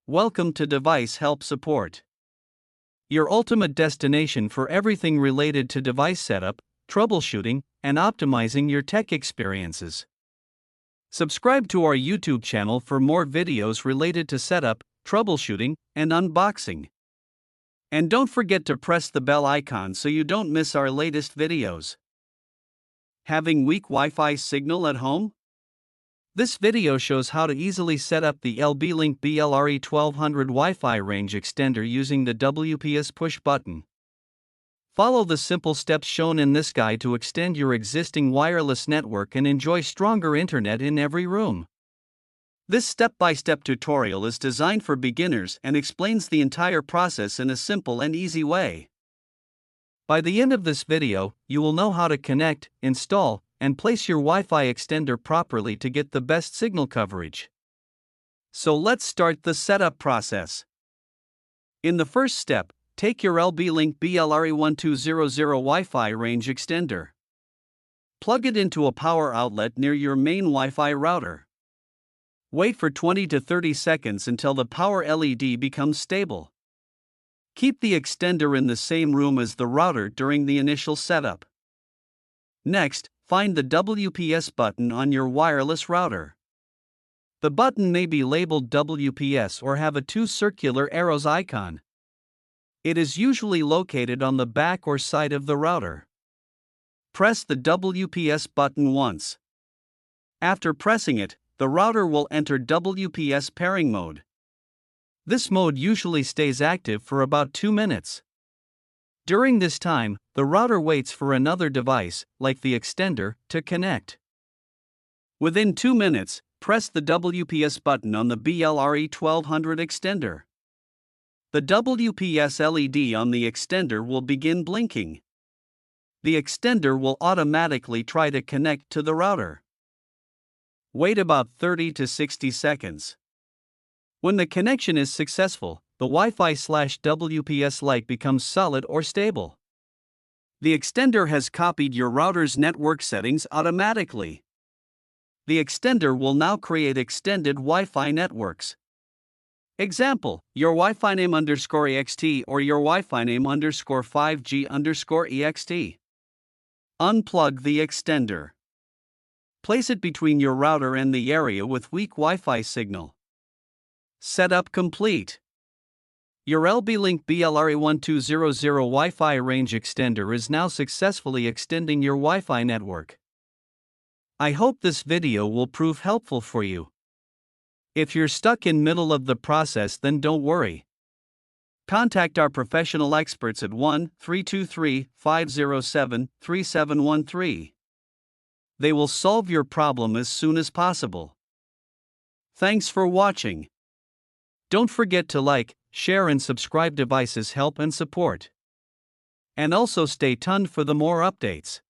Welcome to Device Help Support, your ultimate destination for everything related to device setup, troubleshooting, and optimizing your tech experiences. Subscribe to our YouTube channel for more videos related to setup, troubleshooting, and unboxing. And don't forget to press the bell icon so you don't miss our latest videos. Having weak Wi-Fi signal at home? This video shows how to easily set up the Link BL-RE1200 Wi-Fi range extender using the WPS push button. Follow the simple steps shown in this guide to extend your existing wireless network and enjoy stronger internet in every room. This step-by-step tutorial is designed for beginners and explains the entire process in a simple and easy way. By the end of this video, you will know how to connect, install, and place your Wi-Fi extender properly to get the best signal coverage. So let's start the setup process. In the first step, take your Link BL-RE1200 Wi-Fi range extender. Plug it into a power outlet near your main Wi-Fi router. Wait for 20 to 30 seconds until the power LED becomes stable. Keep the extender in the same room as the router during the initial setup. Next, find the WPS button on your wireless router. The button may be labeled WPS or have a two circular arrows icon. It is usually located on the back or side of the router. Press the WPS button once. After pressing it, the router will enter WPS pairing mode. This mode usually stays active for about 2 minutes. During this time, the router waits for another device, like the extender, to connect. Within 2 minutes, press the WPS button on the BL-RE1200 extender. The WPS LED on the extender will begin blinking. The extender will automatically try to connect to the router. Wait about 30 to 60 seconds. When the connection is successful, the Wi-Fi/WPS light becomes solid or stable. The extender has copied your router's network settings automatically. The extender will now create extended Wi-Fi networks. Example, your Wi-Fi name _EXT or your Wi-Fi name _5G_EXT. Unplug the extender. Place it between your router and the area with weak Wi-Fi signal. Setup complete. Your Link BL-RE1200 Wi-Fi range extender is now successfully extending your Wi-Fi network. I hope this video will prove helpful for you. If you're stuck in middle of the process, then don't worry. Contact our professional experts at 1-323-507-3713. They will solve your problem as soon as possible. Thanks for watching. Don't forget to like, share and subscribe. Devices Help and Support. And also stay tuned for the more updates.